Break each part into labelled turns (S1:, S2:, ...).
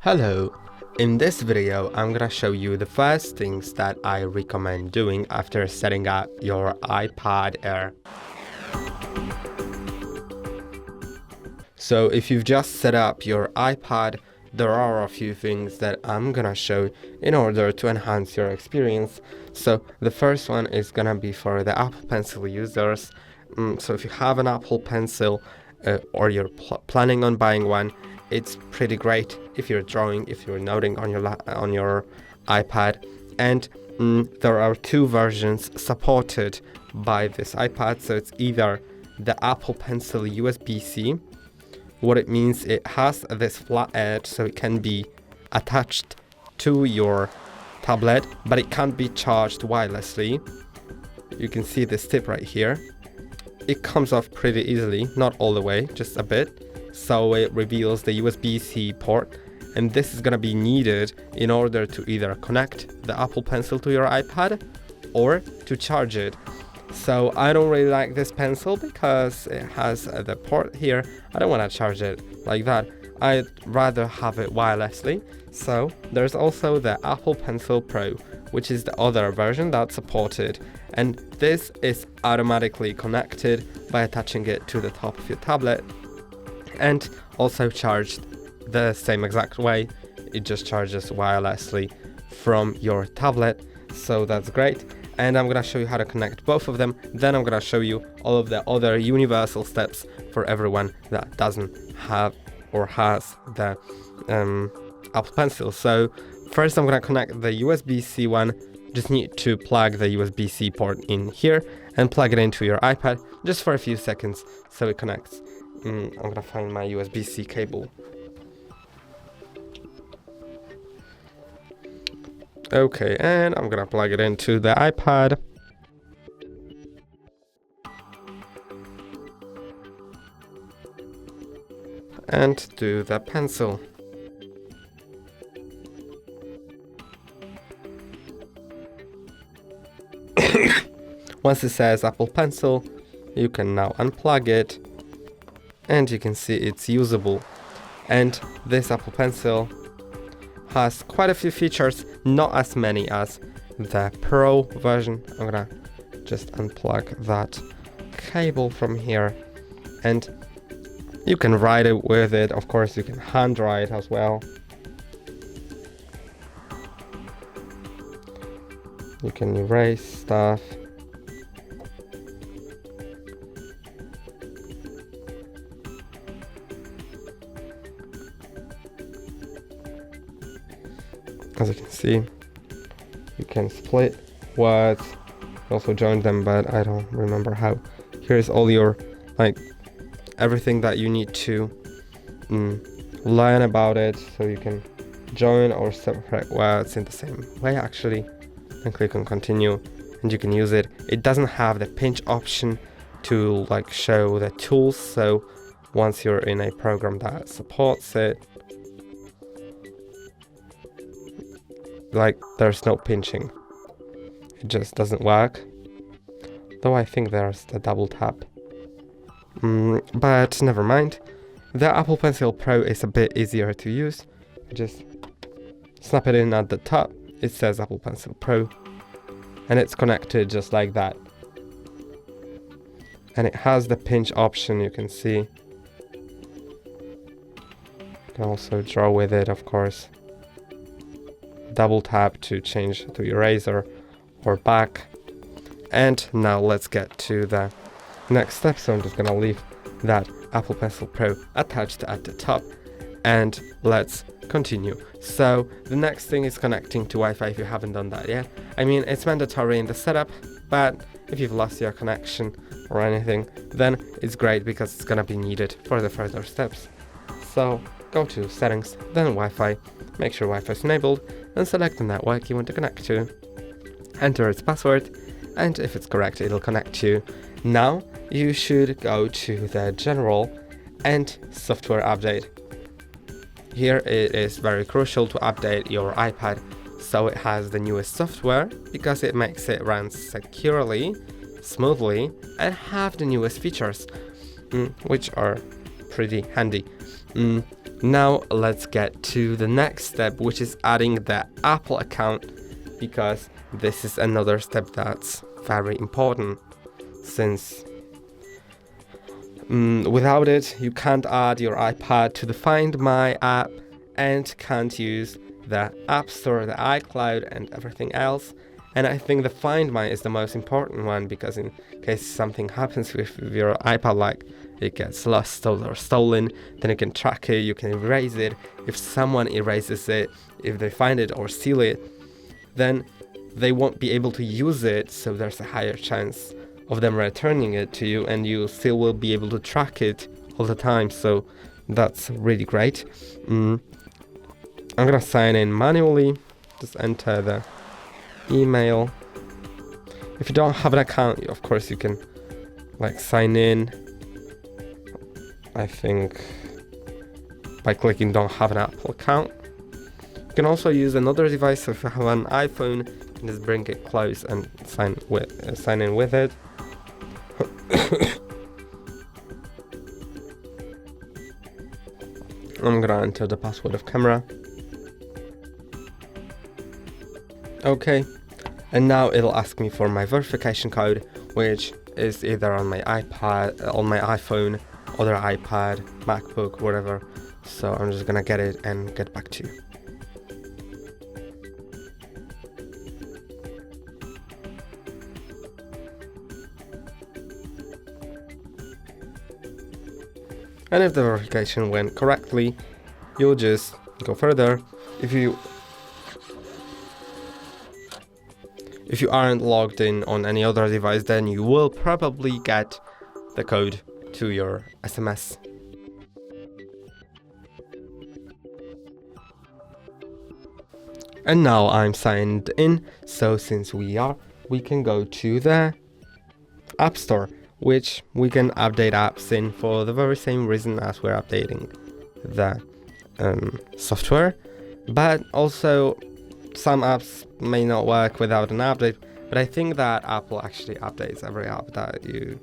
S1: Hello, in this video I'm gonna show you the first things that I recommend doing after setting up your iPad Air. So if you've just set up your iPad, there are a few things that I'm gonna show in order to enhance your experience. So the first one is gonna be for the Apple Pencil users. So if you have an Apple Pencil or you're planning on buying one, it's pretty great if you're drawing, if you're noting on your iPad. And there are two versions supported by this iPad. So it's either the Apple Pencil USB-C. What it means, it has this flat edge, so it can be attached to your tablet, but it can't be charged wirelessly. You can see this tip right here. It comes off pretty easily, not all the way, just a bit. So it reveals the USB-C port, and this is going to be needed in order to either connect the Apple Pencil to your iPad or to charge it. So I don't really like this pencil because it has the port here. I don't want to charge it like that. I'd rather have it wirelessly. So there's also the Apple Pencil Pro, which is the other version that's supported. And this is automatically connected by attaching it to the top of your tablet, and also charged the same exact way. It just charges wirelessly from your tablet, so that's great. And I'm gonna show you how to connect both of them. Then I'm gonna show you all of the other universal steps for everyone that doesn't have or has the Apple Pencil. So first I'm gonna connect the USB-C one. Just need to plug the USB-C port in here and plug it into your iPad just for a few seconds so it connects. I'm gonna find my USB-C cable. Okay, and I'm gonna plug it into the iPad. And do the pencil. Once it says Apple Pencil, you can now unplug it. And you can see it's usable. And this Apple Pencil has quite a few features, not as many as the Pro version. I'm gonna just unplug that cable from here, and you can write it with it. Of course, you can hand write as well. You can erase stuff. As you can see, you can split words, also join them, but I don't remember how. Here's all your, everything that you need to learn about it, so you can join or separate words in the same way actually, and click on continue, and you can use it. It doesn't have the pinch option to show the tools, so once you're in a program that supports it, there's no pinching. It just doesn't work. Though I think there's the double tap. But never mind. The Apple Pencil Pro is a bit easier to use. Just snap it in at the top. It says Apple Pencil Pro. And it's connected just like that. And it has the pinch option, you can see. You can also draw with it, of course. Double tap to change to eraser or back. And now let's get to the next step. So I'm just gonna leave that Apple Pencil Pro attached at the top, and let's continue. So the next thing is connecting to Wi-Fi if you haven't done that yet. I mean, it's mandatory in the setup, but if you've lost your connection or anything, then it's great because it's gonna be needed for the further steps. So go to settings, then Wi-Fi, make sure Wi-Fi is enabled, and select the network you want to connect to. Enter its password, and if it's correct, it'll connect you. Now you should go to the general and software update. Here it is very crucial to update your iPad so it has the newest software, because it makes it run securely, smoothly, and have the newest features, which are pretty handy. Now let's get to the next step, which is adding the Apple account, because this is another step that's very important, since without it you can't add your iPad to the Find My app and can't use the App Store, the iCloud and everything else. And I think the Find My is the most important one, because in case something happens with your iPad, like it gets lost or stolen, then you can track it, you can erase it. If someone erases it, if they find it or steal it, then they won't be able to use it, so there's a higher chance of them returning it to you, and you still will be able to track it all the time. So that's really great. I'm gonna sign in manually. Just enter the email. If you don't have an account, of course you can like sign in, I think, by clicking don't have an Apple account. You can also use another device. So if you have an iPhone, you can just bring it close and sign in with it. I'm gonna enter the password of camera. Okay, and now it'll ask me for my verification code, which is either on my iPad, on my iPhone, other iPad, MacBook, whatever. So I'm just gonna get it and get back to you. And if the verification went correctly, you'll just go further. If you aren't logged in on any other device, then you will probably get the code to your SMS. And now I'm signed in, so since we can go to the App Store, which we can update apps in for the very same reason as we're updating the software. But also some apps may not work without an update, but I think that Apple actually updates every app that you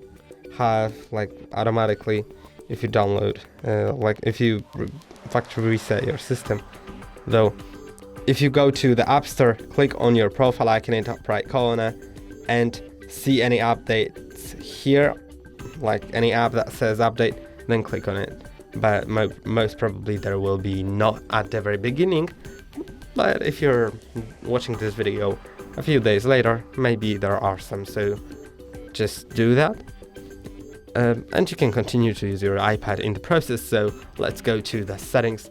S1: have, like automatically, if you download, like if you factory reset your system. Though if you go to the App Store, click on your profile icon in the top right corner and see any updates here, like any app that says update, then click on it. But most probably there will be not at the very beginning. But if you're watching this video a few days later, maybe there are some, so just do that. And you can continue to use your iPad in the process. So let's go to the settings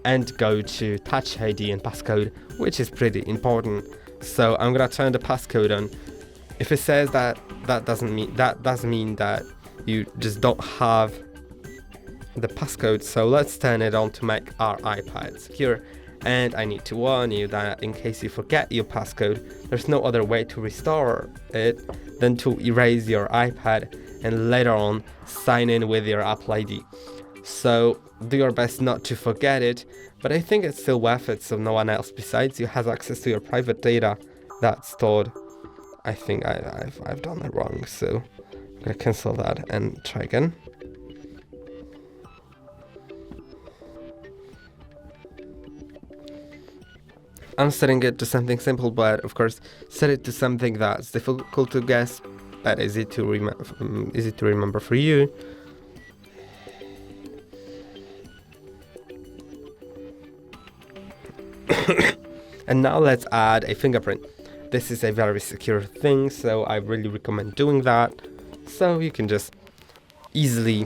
S1: and go to Touch ID and passcode, which is pretty important. So I'm gonna turn the passcode on. If it says that doesn't mean that you just don't have the passcode. So let's turn it on to make our iPad secure. And I need to warn you that in case you forget your passcode, there's no other way to restore it than to erase your iPad and later on sign in with your Apple ID. So do your best not to forget it, but I think it's still worth it so no one else besides you has access to your private data that's stored. I think I've done it wrong, so I'm gonna cancel that and try again. I'm setting it to something simple, but of course set it to something that's difficult to guess but easy to remember for you. And now let's add a fingerprint. This is a very secure thing, so I really recommend doing that. So you can just easily,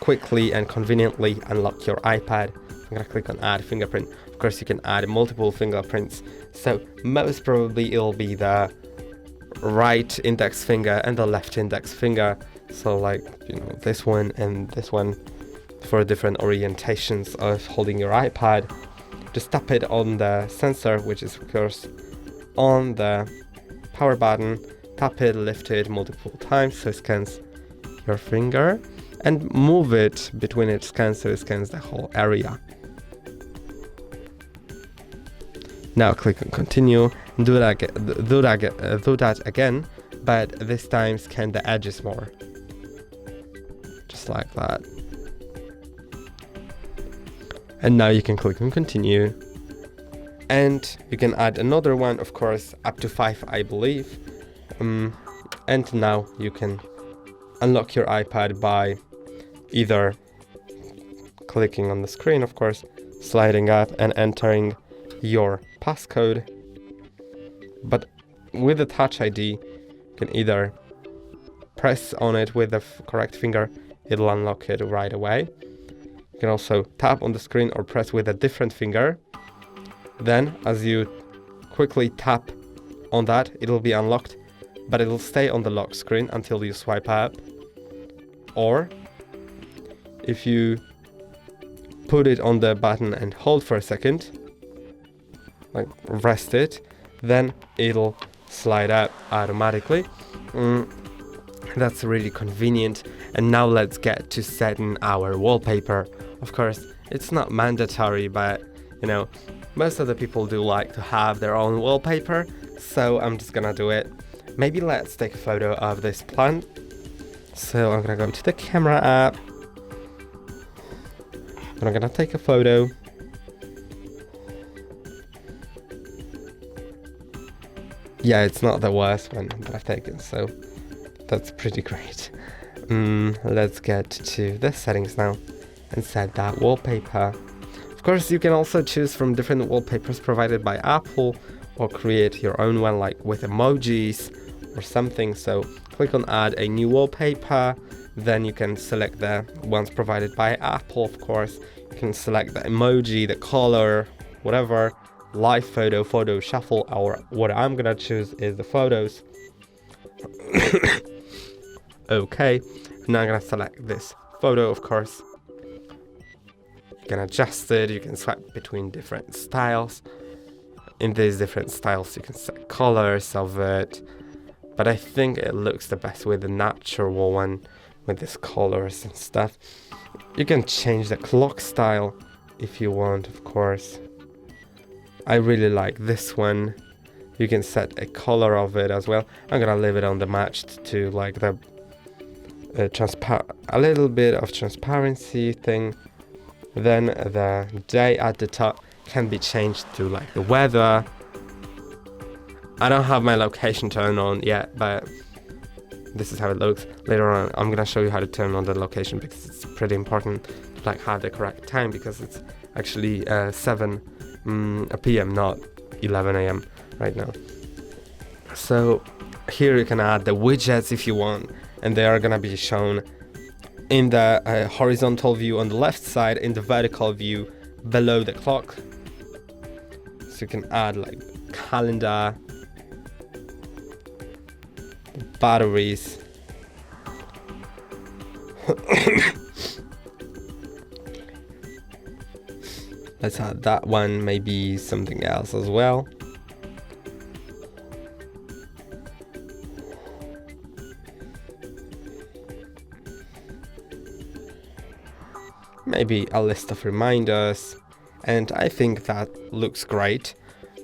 S1: quickly and conveniently unlock your iPad. I'm gonna click on add fingerprint. Of course you can add multiple fingerprints, so most probably it'll be the right index finger and the left index finger, so like, you know, this one and this one for different orientations of holding your iPad. Just tap it on the sensor, which is of course on the power button, tap it, lift it multiple times so it scans your finger, and move it between its scans so it scans the whole area. Now click on continue, do that again, but this time scan the edges more. Just like that. And now you can click on continue. And you can add another one, of course, up to 5, I believe. And now you can unlock your iPad by either clicking on the screen, of course, sliding up and entering your passcode. But with the Touch ID, you can either press on it with the correct finger, it'll unlock it right away. You can also tap on the screen or press with a different finger. Then, as you quickly tap on that, it'll be unlocked, but it'll stay on the lock screen until you swipe up. Or, if you put it on the button and hold for a second, like rest it, then it'll slide up automatically. That's really convenient. And now let's get to setting our wallpaper. Of course, it's not mandatory, but you know, most of the people do like to have their own wallpaper, so I'm just gonna do it. Maybe let's take a photo of this plant. So I'm gonna go to the camera app, and I'm gonna take a photo. Yeah, it's not the worst one that I've taken, so that's pretty great. Let's get to the settings now and set that wallpaper. Of course, you can also choose from different wallpapers provided by Apple or create your own one, like with emojis or something. So click on add a new wallpaper, then you can select the ones provided by Apple. Of course, you can select the emoji, the color, whatever, live photo, photo shuffle, or what I'm gonna choose is the photos. Okay, now I'm gonna select this photo, of course. You can adjust it, you can swipe between different styles. In these different styles, you can set colors of it, but I think it looks the best with the natural one, with these colors and stuff. You can change the clock style if you want, of course. I really like this one. You can set a color of it as well. I'm gonna leave it on the matched to like the a little bit of transparency thing. Then the day at the top can be changed to like the weather. I don't have my location turned on yet, but this is how it looks. Later on, I'm gonna show you how to turn on the location because it's pretty important to like have the correct time, because it's actually 7 p.m. not 11 a.m. right now. So here you can add the widgets if you want, and they are gonna be shown in the horizontal view on the left side, in the vertical view below the clock. So you can add like calendar, batteries, let's add that one, maybe something else as well. Maybe a list of reminders, and I think that looks great.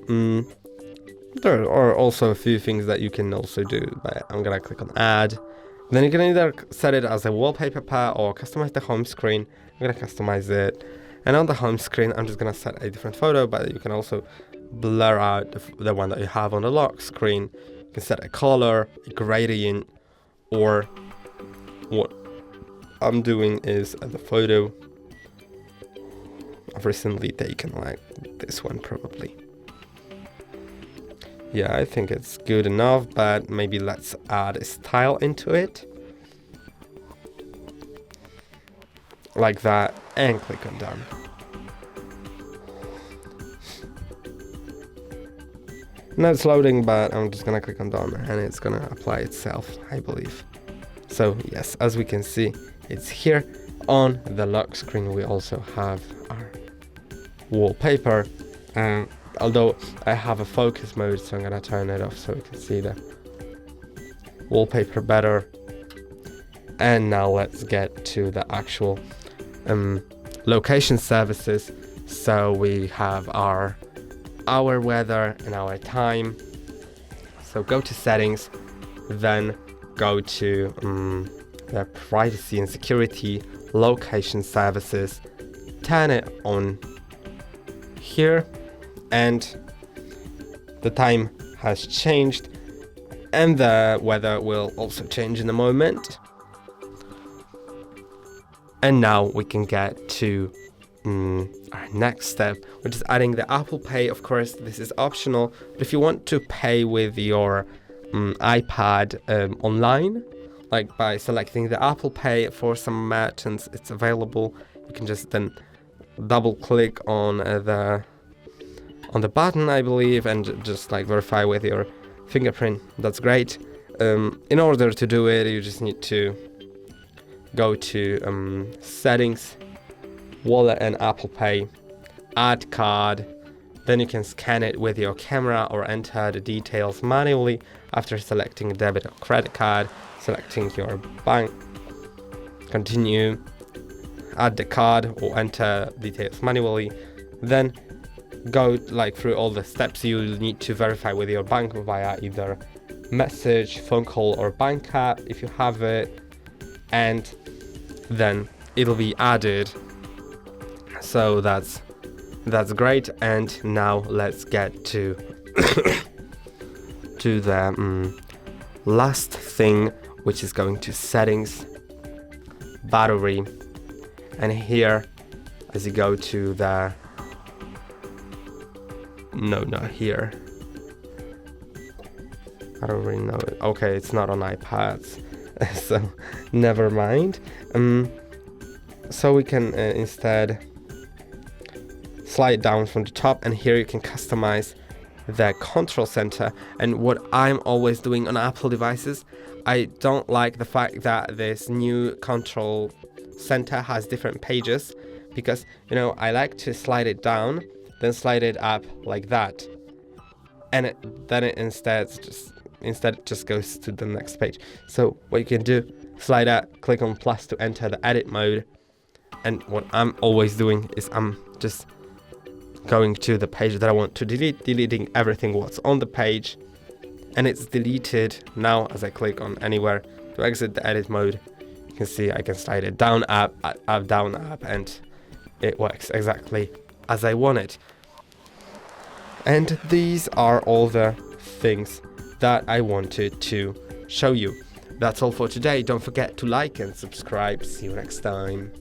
S1: There are also a few things that you can also do, but I'm gonna click on add. Then you can either set it as a wallpaper pair or customize the home screen. I'm gonna customize it, and on the home screen I'm just gonna set a different photo, but you can also blur out the one that you have on the lock screen. You can set a color, a gradient, or what I'm doing is the photo I've recently taken, like this one probably. Yeah, I think it's good enough, but maybe let's add a style into it. Like that, and click on done. Now it's loading, but I'm just gonna click on done and it's gonna apply itself, I believe. So yes, as we can see, it's here. On the lock screen we also have our wallpaper, although I have a focus mode, so I'm gonna turn it off so we can see the wallpaper better. And now let's get to the actual location services. So we have our weather and our time. So go to settings, then go to the privacy and security, location services, turn it on here, and the time has changed, and the weather will also change in a moment. And now we can get to our next step, which is adding the Apple Pay. Of course, this is optional, but if you want to pay with your iPad online, like by selecting the Apple Pay, for some merchants it's available. You can just then double click on the button, I believe, and just like verify with your fingerprint. That's great. In order to do it, you just need to go to settings, wallet and Apple Pay, add card, then you can scan it with your camera or enter the details manually after selecting debit or credit card, selecting your bank, continue, add the card or enter details manually, then go like through all the steps you need to verify with your bank via either message, phone call or bank app if you have it, and then it'll be added. So that's great. And now let's get to to the last thing, which is going to settings, battery, and here as you go to the here, I don't really know it. Okay, it's not on iPads, so never mind. So we can instead slide down from the top, and here you can customize the control center. And what I'm always doing on Apple devices, I don't like the fact that this new control center has different pages, because I like to slide it down, then slide it up like that, and then it instead just goes to the next page. So what you can do, slide up, click on plus to enter the edit mode, and what I'm always doing is I'm just going to the page that I want to delete, deleting everything what's on the page, and it's deleted now as I click on anywhere to exit the edit mode. You can see I can slide it down, up, down, up, and it works exactly as I want it. And these are all the things that I wanted to show you. That's all for today. Don't forget to like and subscribe. See you next time.